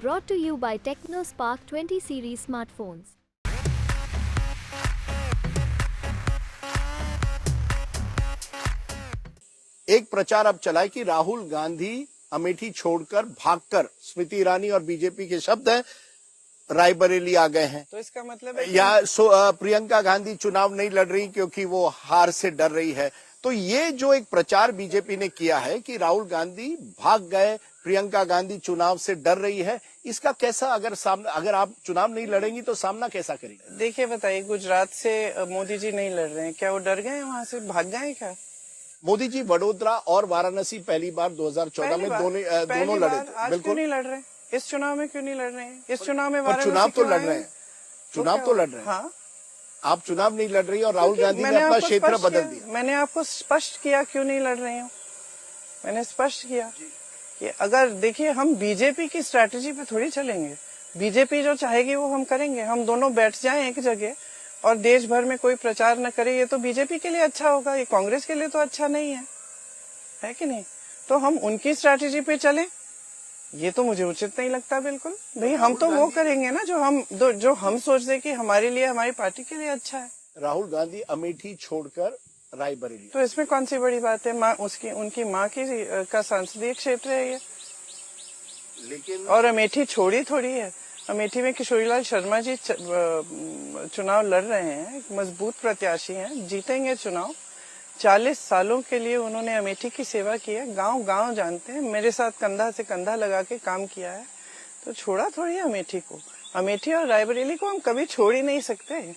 Brought to you by TechnoSpark 20 series smartphones. एक प्रचार अब चला है कि राहुल गांधी अमेठी छोड़कर भागकर, स्मृति ईरानी और बीजेपी के शब्द हैं, रायबरेली आ गए हैं। तो इसका मतलब है या प्रियंका गांधी चुनाव नहीं लड़ रही क्योंकि वो हार से डर रही है। तो ये जो एक प्रचार बीजेपी ने किया है कि राहुल गांधी भाग गए, प्रियंका गांधी चुनाव से डर रही है, इसका कैसा अगर आप चुनाव नहीं लड़ेंगी तो सामना कैसा करेंगे? देखिए बताइए, गुजरात से मोदी जी नहीं लड़ रहे हैं, क्या वो डर गए वहां से, भाग गए क्या? मोदी जी वडोदरा और वाराणसी पहली बार 2014 में दोनों लड़े थे। आज क्यों नहीं लड़ रहे? इस चुनाव में क्यों नहीं लड़ रहे हैं? इस चुनाव में वाराणसी चुनाव तो लड़ रहे हैं, चुनाव तो लड़ रहे हैं। हाँ, आप चुनाव नहीं लड़ रही और राहुल गांधी ने अपना क्षेत्र बदल दिया। मैंने आपको स्पष्ट किया क्यों नहीं लड़ रही हूँ। मैंने स्पष्ट किया कि अगर देखिए, हम बीजेपी की स्ट्रैटेजी पे थोड़ी चलेंगे। बीजेपी जो चाहेगी वो हम करेंगे। हम दोनों बैठ जाएं एक जगह और देश भर में कोई प्रचार न करे, ये तो बीजेपी के लिए अच्छा होगा, ये कांग्रेस के लिए तो अच्छा नहीं है कि नहीं? तो हम उनकी स्ट्रैटेजी पे चलें, ये तो मुझे उचित नहीं लगता बिल्कुल। भाई हम तो वो करेंगे ना जो हम सोचते हैं कि हमारे लिए, हमारी पार्टी के लिए अच्छा है। राहुल गांधी अमेठी छोड़कर रायबरेली, तो इसमें कौन सी बड़ी बात है? उनकी माँ का संसदीय क्षेत्र है ये, लेकिन और अमेठी छोड़ी थोड़ी है। अमेठी में किशोरीलाल शर्मा जी चुनाव लड़ रहे हैं, एक मजबूत प्रत्याशी हैं, जीतेंगे चुनाव। 40 सालों के लिए उन्होंने अमेठी की सेवा की है, गांव गांव जानते हैं, मेरे साथ कंधा से कंधा लगा के काम किया है। तो छोड़ा थोड़ी है अमेठी को। अमेठी और रायबरेली को हम कभी छोड़ ही नहीं सकते।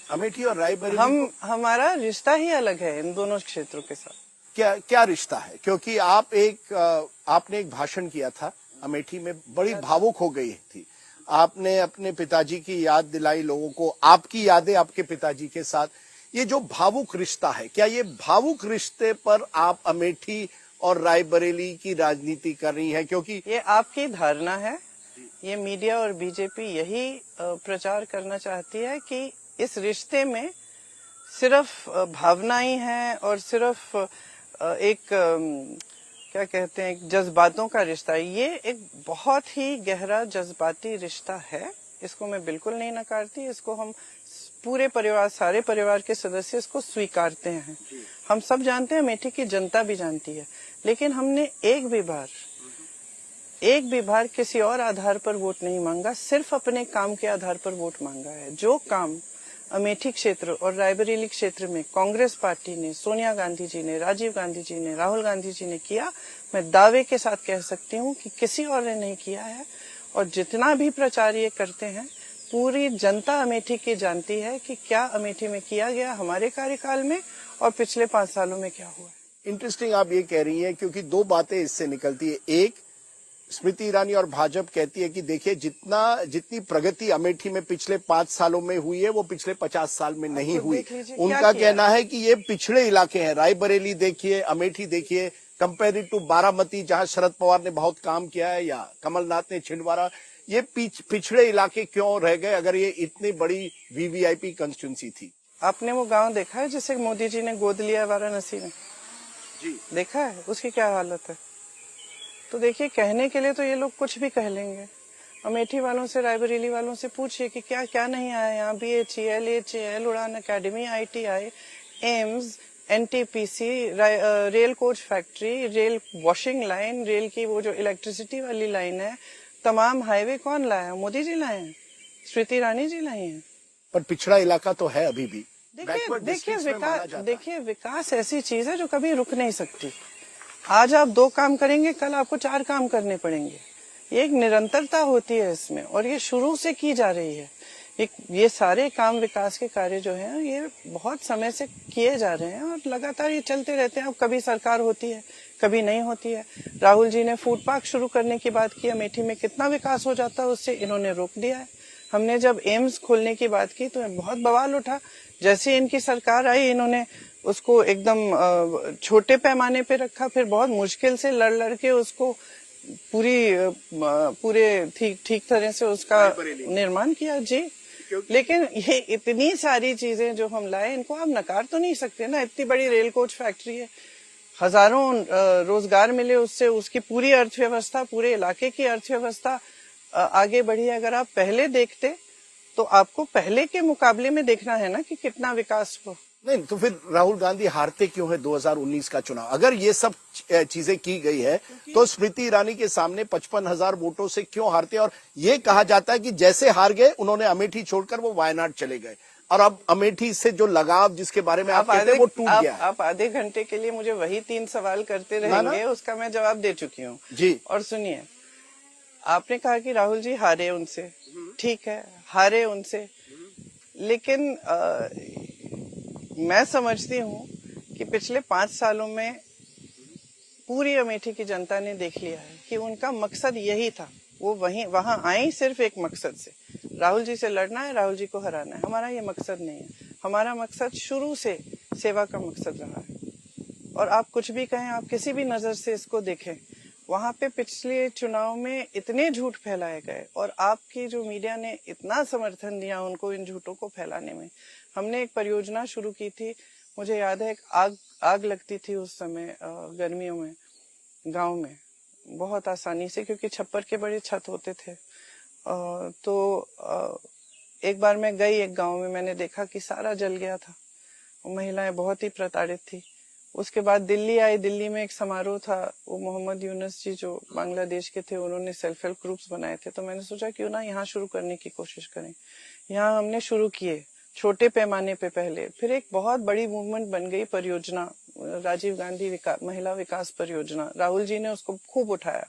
अमेठी और रायबरेली हमारा रिश्ता ही अलग है इन दोनों क्षेत्रों के साथ। क्या रिश्ता है? क्योंकि आपने एक भाषण किया था अमेठी में, बड़ी भावुक हो गई थी। आपने अपने पिताजी की याद दिलाई लोगों को, आपकी यादें आपके पिताजी के साथ। ये जो भावुक रिश्ता है, क्या ये भावुक रिश्ते पर आप अमेठी और रायबरेली की राजनीति कर रही हैं? क्योंकि ये आपकी धारणा है, ये मीडिया और बीजेपी यही प्रचार करना चाहती है कि इस रिश्ते में सिर्फ भावनाएं हैं और सिर्फ एक क्या कहते हैं, जज्बातों का रिश्ता है। ये एक बहुत ही गहरा जज्बाती रिश्ता है, इसको मैं बिल्कुल नहीं नकारती। इसको हम पूरे परिवार, सारे परिवार के सदस्य इसको स्वीकारते हैं। हम सब जानते हैं, अमेठी की जनता भी जानती है। लेकिन हमने एक भी बार किसी और आधार पर वोट नहीं मांगा, सिर्फ अपने काम के आधार पर वोट मांगा है। जो काम अमेठी क्षेत्र और रायबरेली क्षेत्र में कांग्रेस पार्टी ने, सोनिया गांधी जी ने, राजीव गांधी जी ने, राहुल गांधी जी ने किया, मैं दावे के साथ कह सकती हूँ कि किसी और ने नहीं किया है। और जितना भी प्रचार ये करते हैं, पूरी जनता अमेठी की जानती है कि क्या अमेठी में किया गया हमारे कार्यकाल में और पिछले 5 सालों में क्या हुआ। इंटरेस्टिंग आप ये कह रही हैं, क्योंकि दो बातें इससे निकलती है। एक, स्मृति ईरानी और भाजपा कहती है कि देखिए, जितनी प्रगति अमेठी में पिछले 5 सालों में हुई है वो पिछले 50 साल में नहीं हुई। उनका कहना है कि ये पिछड़े इलाके हैं। रायबरेली देखिए, अमेठी देखिए, कंपेयर टू बारामती जहां शरद पवार ने बहुत काम किया है, या कमलनाथ ने छिंदवाड़ा, ये पिछड़े इलाके क्यों रह गए अगर ये इतनी बड़ी वीवीआईपी कंस्टिट्यूंसी थी? आपने वो गांव देखा है जिसे मोदी जी ने गोद लिया वाराणसी में? जी देखा है, उसकी क्या हालत है? तो देखिए, कहने के लिए तो ये लोग कुछ भी कह लेंगे। अमेठी वालों से, रायबरेली वालों से पूछिए कि क्या क्या नहीं आया यहाँ। BHEL, HAL, उड़ान academy, ITI, AIIMS, NTPC, rail coach factory, rail washing line, rail की वो जो इलेक्ट्रिसिटी वाली लाइन है, तमाम हाईवे कौन लाया? मोदी जी लाए हैं, स्मृति ईरानी जी लाई हैं। पर पिछड़ा इलाका तो है अभी भी। देखिए, विकास ऐसी चीज है जो कभी रुक नहीं सकती। आज आप 2 काम करेंगे, कल आपको 4 काम करने पड़ेंगे। ये एक निरंतरता होती है इसमें, और ये शुरू से की जा रही है। ये सारे काम, विकास के कार्य जो हैं, ये बहुत समय से किए जा रहे हैं और लगातार ये चलते रहते हैं। अब कभी सरकार होती है, कभी नहीं होती है। राहुल जी ने फूड पार्क शुरू करने की बात की, अमेठी में कितना विकास हो जाता है, उससे इन्होंने रोक दिया है। हमने जब एम्स खोलने की बात की तो बहुत बवाल उठा। जैसे इनकी सरकार आई, इन्होंने उसको एकदम छोटे पैमाने पे रखा, फिर बहुत मुश्किल से लड़ के उसको पूरे ठीक तरह से उसका निर्माण किया। जी, लेकिन ये इतनी सारी चीजें जो हम लाए, इनको आप नकार तो नहीं सकते ना। इतनी बड़ी रेल कोच फैक्ट्री है, हजारों रोजगार मिले उससे, उसकी पूरी अर्थव्यवस्था, पूरे इलाके की अर्थव्यवस्था आगे बढ़ी है। अगर आप पहले देखते तो आपको पहले के मुकाबले में देखना है ना कि कितना विकास हुआ। नहीं तो फिर राहुल गांधी हारते क्यों है 2019 का चुनाव? अगर ये सब चीजें की गई है तो स्मृति ईरानी के सामने 55,000 वोटों से क्यों हारते? और ये कहा जाता है कि जैसे हार गए उन्होंने अमेठी छोड़कर वो वायनाड चले गए और अब अमेठी से जो लगाव जिसके बारे में आप कहते हैं वो टूट गया। आप आधे घंटे के लिए मुझे वही 3 सवाल करते रहेंगे, उसका मैं जवाब दे चुकी हूँ जी। और सुनिए, आपने कहा कि राहुल जी हारे उनसे, ठीक है, हारे उनसे, लेकिन मैं समझती हूँ कि पिछले 5 सालों में पूरी अमेठी की जनता ने देख लिया है कि उनका मकसद यही था। वो वहां आई सिर्फ एक मकसद से, राहुल जी से लड़ना है, राहुल जी को हराना है। हमारा ये मकसद नहीं है। हमारा मकसद शुरू से सेवा का मकसद रहा है। और आप कुछ भी कहें, आप किसी भी नजर से इसको देखें, वहां पे पिछले चुनाव में इतने झूठ फैलाए गए और आपकी जो मीडिया ने इतना समर्थन दिया उनको इन झूठों को फैलाने में। हमने एक परियोजना शुरू की थी, मुझे याद है, एक आग लगती थी उस समय गर्मियों में गांव में, बहुत आसानी से, क्योंकि छप्पर के बड़े छत होते थे। एक बार मैं गई एक गांव में, मैंने देखा कि सारा जल गया था, महिलाएं बहुत ही प्रताड़ित थी। उसके बाद दिल्ली आई, दिल्ली में एक समारोह था, वो मोहम्मद यूनुस जी जो बांग्लादेश के थे, उन्होंने सेल्फ हेल्प ग्रुप्स बनाए थे, तो मैंने सोचा क्यों ना यहाँ शुरू करने की कोशिश करें। यहाँ हमने शुरू किए छोटे पैमाने पे पहले, फिर एक बहुत बड़ी मूवमेंट बन गई परियोजना, राजीव गांधी महिला विकास परियोजना। राहुल जी ने उसको खूब उठाया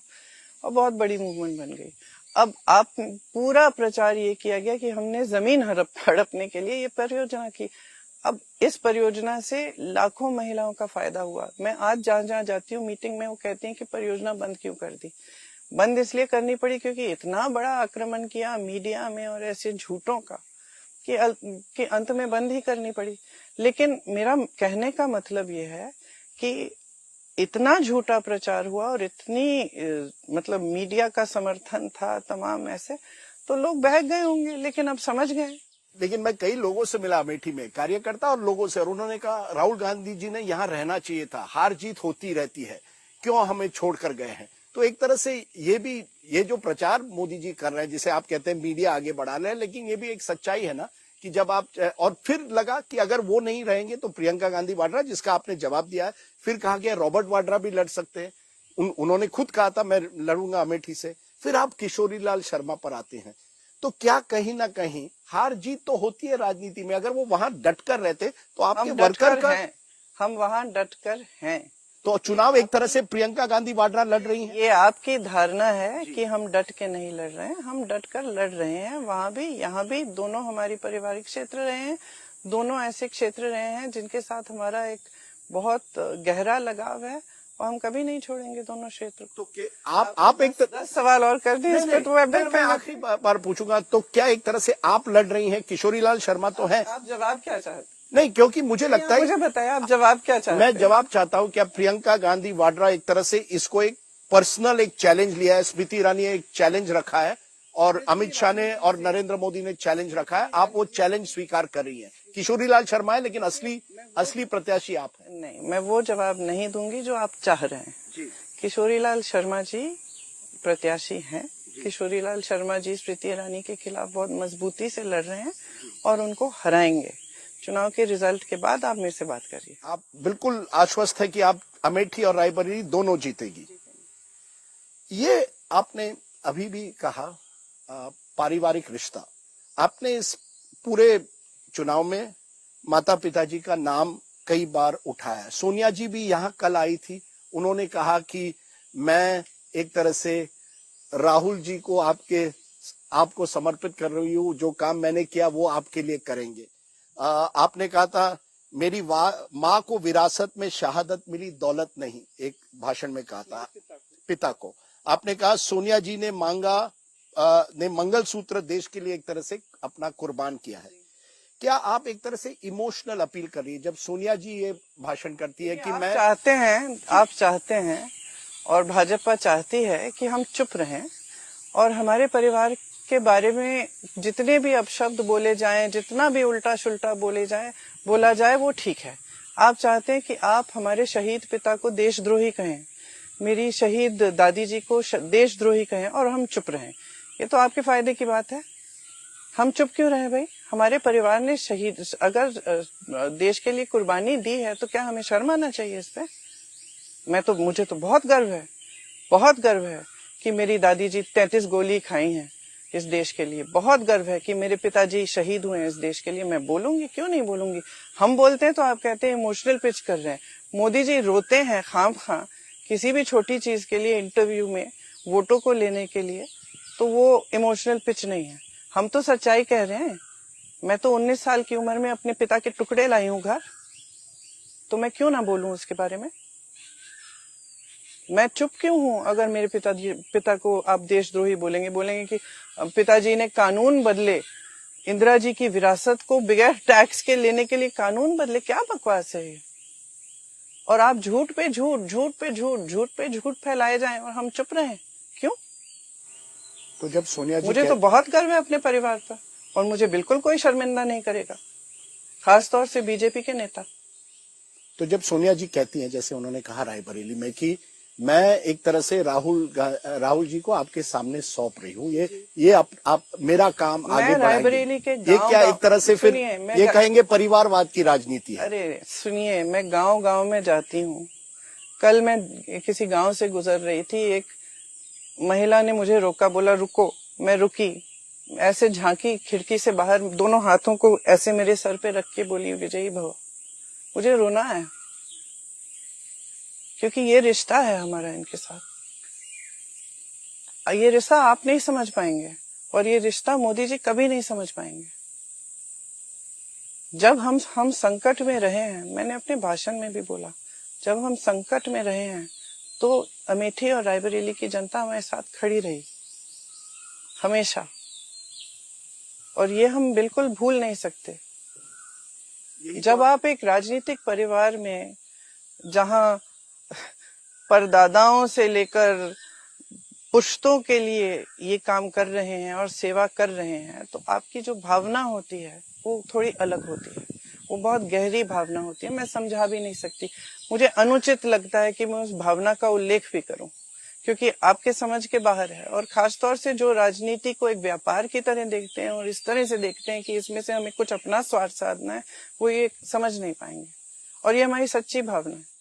और बहुत बड़ी मूवमेंट बन गई। अब आप पूरा प्रचार ये किया गया कि हमने जमीन हड़पने के लिए ये परियोजना की। अब इस परियोजना से लाखों महिलाओं का फायदा हुआ। मैं आज जहाँ जहाँ जाती हूँ मीटिंग में, वो कहती हैं कि परियोजना बंद क्यों कर दी। बंद इसलिए करनी पड़ी क्योंकि इतना बड़ा आक्रमण किया मीडिया में और ऐसे झूठों का कि अंत में बंद ही करनी पड़ी। लेकिन मेरा कहने का मतलब ये है कि इतना झूठा प्रचार हुआ और इतनी मतलब मीडिया का समर्थन था तमाम ऐसे, तो लोग बहक गए होंगे, लेकिन अब समझ गए। लेकिन मैं कई लोगों से मिला अमेठी में, कार्यकर्ता और लोगों से, और उन्होंने कहा राहुल गांधी जी ने यहाँ रहना चाहिए था, हार जीत होती रहती है, क्यों हमें छोड़कर गए हैं। तो एक तरह से ये जो प्रचार मोदी जी कर रहे हैं, जिसे आप कहते हैं मीडिया आगे बढ़ा रहे हैं, लेकिन ये भी एक सच्चाई है ना कि जब आप, और फिर लगा कि अगर वो नहीं रहेंगे तो प्रियंका गांधी वाड्रा, जिसका आपने जवाब दिया है, फिर कहा गया रॉबर्ट वाड्रा भी लड़ सकते हैं। उन्होंने खुद कहा था मैं लड़ूंगा अमेठी से। फिर आप किशोरीलाल शर्मा पर आते हैं, तो क्या कहीं ना कहीं हार जीत तो होती है राजनीति में। अगर वो वहां डटकर रहते तो आपके वर्कर का, हम वहां डटकर हैं, तो चुनाव एक तरह से प्रियंका गांधी वाड्रा लड़ रही हैं। ये आपकी धारणा है कि हम डट के नहीं लड़ रहे हैं, हम डट कर लड़ रहे हैं। वहां भी यहाँ भी दोनों हमारी पारिवारिक क्षेत्र रहे हैं, दोनों ऐसे क्षेत्र रहे हैं जिनके साथ हमारा एक बहुत गहरा लगाव है और हम कभी नहीं छोड़ेंगे दोनों क्षेत्र। तो आप एक 10 सवाल और कर दें इस पे, तो मैं आखिरी बार पूछूंगा, तो क्या एक तरह से आप लड़ रही हैं? किशोरीलाल शर्मा तो है। आप जवाब क्या चाहते? नहीं, क्योंकि मुझे लगता है, मुझे बताया आप जवाब क्या चाहते हैं? मैं जवाब चाहता हूं कि अब प्रियंका गांधी वाड्रा एक तरह से इसको एक पर्सनल एक चैलेंज लिया है, स्मृति ईरानी ने एक चैलेंज रखा है और अमित शाह ने और नरेंद्र मोदी ने चैलेंज रखा है, आप वो चैलेंज स्वीकार कर रही हैं। किशोरीलाल शर्मा है, लेकिन असली प्रत्याशी आप हैं। नहीं, मैं वो जवाब नहीं दूंगी जो आप चाह रहे हैं जी। किशोरीलाल शर्मा जी प्रत्याशी हैं। किशोरीलाल शर्मा जी स्मृति ईरानी के खिलाफ बहुत मजबूती से लड़ रहे हैं और उनको हराएंगे। चुनाव के रिजल्ट के बाद आप मेरे से बात करिए। आप बिल्कुल आश्वस्त है कि आप अमेठी और रायबरेली दोनों जीतेगी। ये आपने अभी भी कहा पारिवारिक रिश्ता, आपने इस पूरे चुनाव में माता पिताजी का नाम कई बार उठाया। सोनिया जी भी यहाँ कल आई थी, उन्होंने कहा कि मैं एक तरह से राहुल जी को आपको समर्पित कर रही हूँ, जो काम मैंने किया वो आपके लिए करेंगे। आपने कहा था मेरी माँ को विरासत में शहादत मिली, दौलत नहीं, एक भाषण में कहा था पिता को। आपने कहा सोनिया जी ने मंगलसूत्र देश के लिए एक तरह से अपना कुर्बान किया है। क्या आप एक तरह से इमोशनल अपील कर रही है जब सोनिया जी ये भाषण करती है कि आप चाहते हैं और भाजपा चाहती है कि हम चुप रहें और हमारे परिवार के बारे में जितने भी अपशब्द बोले जाएं, जितना भी उल्टा सुल्टा बोला जाए वो ठीक है। आप चाहते हैं कि आप हमारे शहीद पिता को देशद्रोही कहें, मेरी शहीद दादी जी को देशद्रोही कहें और हम चुप रहें। ये तो आपके फायदे की बात है। हम चुप क्यों रहे भाई? हमारे परिवार ने शहीद अगर देश के लिए कुर्बानी दी है तो क्या हमें शर्म आना चाहिए इस पे? मुझे तो बहुत गर्व है कि मेरी दादी जी 33 गोली खाई हैं इस देश के लिए। बहुत गर्व है कि मेरे पिताजी शहीद हुए हैं इस देश के लिए। मैं बोलूंगी, क्यों नहीं बोलूंगी? हम बोलते हैं तो आप कहते हैं इमोशनल पिच कर रहे हैं। मोदी जी रोते हैं खामखा किसी भी छोटी चीज के लिए, इंटरव्यू में वोटों को लेने के लिए, तो वो इमोशनल पिच नहीं है। हम तो सच्चाई कह रहे हैं। मैं तो 19 साल की उम्र में अपने पिता के टुकड़े लाई हूं घर, तो मैं क्यों ना बोलूं उसके बारे में? मैं चुप क्यों हूं? अगर मेरे पिता को आप देशद्रोही बोलेंगे कि पिताजी ने कानून बदले, इंदिरा जी की विरासत को बगैर टैक्स के लेने के लिए कानून बदले। क्या बकवास है ये? और आप झूठ पे झूठ फैलाए जाएं और हम चुप रहें, क्यों? तो जब सोनिया जी मुझे तो बहुत गर्व है अपने परिवार पर, और मुझे बिल्कुल कोई शर्मिंदा नहीं करेगा, खासतौर से बीजेपी के नेता। तो जब सोनिया जी कहती हैं, जैसे उन्होंने कहा रायबरेली में, कि मैं एक तरह से राहुल जी को आपके सामने सौंप रही हूँ, ये आप मेरा काम आगे रायबरेली के ये क्या एक तरह से फिर ये कहेंगे परिवारवाद की राजनीति है? अरे सुनिए, मैं गांव में जाती हूँ। कल मैं किसी गांव से गुजर रही थी, एक महिला ने मुझे रोका, बोला रुको। मैं रुकी, ऐसे झांकी खिड़की से बाहर, दोनों हाथों को ऐसे मेरे सर पे रख के बोली विजयी भव। मुझे रोना है, क्योंकि ये रिश्ता है हमारा इनके साथ। ये रिश्ता आप नहीं समझ पाएंगे, और ये रिश्ता मोदी जी कभी नहीं समझ पाएंगे। जब हम संकट में रहे हैं, मैंने अपने भाषण में भी बोला, जब हम संकट में रहे हैं तो अमेठी और रायबरेली की जनता हमारे साथ खड़ी रही हमेशा, और ये हम बिल्कुल भूल नहीं सकते। जब आप एक राजनीतिक परिवार में, जहां परदादाओं से लेकर पुश्तों के लिए ये काम कर रहे हैं और सेवा कर रहे हैं, तो आपकी जो भावना होती है वो थोड़ी अलग होती है, वो बहुत गहरी भावना होती है। मैं समझा भी नहीं सकती। मुझे अनुचित लगता है कि मैं उस भावना का उल्लेख भी करूं, क्योंकि आपके समझ के बाहर है। और खासतौर से जो राजनीति को एक व्यापार की तरह देखते हैं और इस तरह से देखते हैं कि इसमें से हमें कुछ अपना स्वार्थ साधना है, वो ये समझ नहीं पाएंगे, और ये हमारी सच्ची भावना है।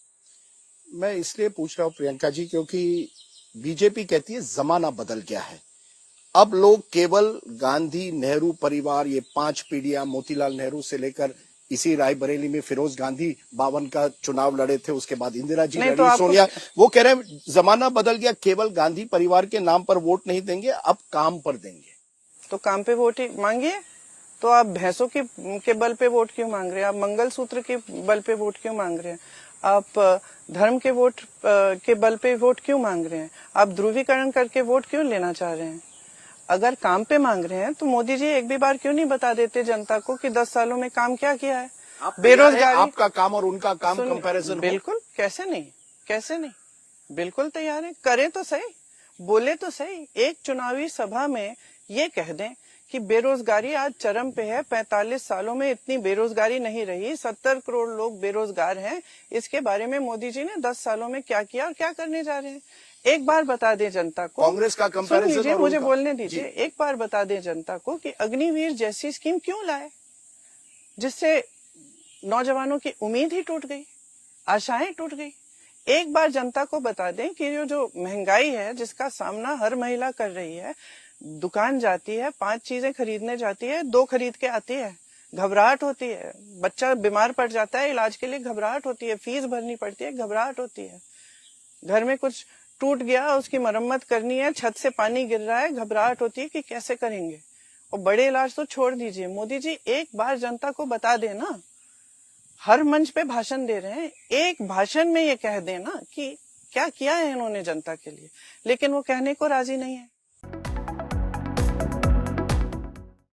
मैं इसलिए पूछ रहा हूँ प्रियंका जी, क्योंकि बीजेपी कहती है जमाना बदल गया है। अब लोग केवल गांधी नेहरू परिवार, ये 5 पीढ़ियां, मोतीलाल नेहरू से लेकर इसी रायबरेली में फिरोज गांधी 52 का चुनाव लड़े थे, उसके बाद इंदिरा जी लड़ी, तो सोनिया, वो कह रहे हैं जमाना बदल गया, केवल गांधी परिवार के नाम पर वोट नहीं देंगे, अब काम पर देंगे। तो काम पे वोट ही मांगिए। तो आप भैंसों के बल पे वोट क्यों मांग रहे हैं? आप मंगलसूत्र के बल पे वोट क्यों मांग रहे हैं? आप धर्म के वोट के बल पे वोट क्यों मांग रहे हैं? आप ध्रुवीकरण करके वोट क्यों लेना चाह रहे हैं? अगर काम पे मांग रहे हैं तो मोदी जी एक भी बार क्यों नहीं बता देते जनता को कि 10 सालों में काम क्या किया है? बेरोजगारी, आपका काम और उनका काम कंपैरिजन? बिल्कुल, कैसे नहीं, बिल्कुल तैयार है। करें तो सही, बोले तो सही। एक चुनावी सभा में ये कह दें कि बेरोजगारी आज चरम पे है, 45 सालों में इतनी बेरोजगारी नहीं रही, 70 करोड़ लोग बेरोजगार हैं। इसके बारे में मोदी जी ने 10 सालों में क्या किया और क्या करने जा रहे हैं, एक बार बता दें जनता को। कांग्रेस का कंपैरिजन, मुझे बोलने दीजिए। एक बार बता दें जनता को कि अग्निवीर जैसी स्कीम क्यों लाए, जिससे नौजवानों की उम्मीद ही टूट गई, आशाएं टूट गई। एक बार जनता को बता दें कि जो महंगाई है जिसका सामना हर महिला कर रही है, दुकान जाती है, 5 चीजें खरीदने जाती है, 2 खरीद के आती है, घबराहट होती है। बच्चा बीमार पड़ जाता है, इलाज के लिए घबराहट होती है, फीस भरनी पड़ती है, घबराहट होती है। घर में कुछ टूट गया, उसकी मरम्मत करनी है, छत से पानी गिर रहा है, घबराहट होती है कि कैसे करेंगे। और बड़े इलाज तो छोड़ दीजिए। मोदी जी एक बार जनता को बता देना, हर मंच पे भाषण दे रहे हैं, एक भाषण में ये कह देना कि क्या किया है इन्होंने जनता के लिए, लेकिन वो कहने को राजी नहीं है।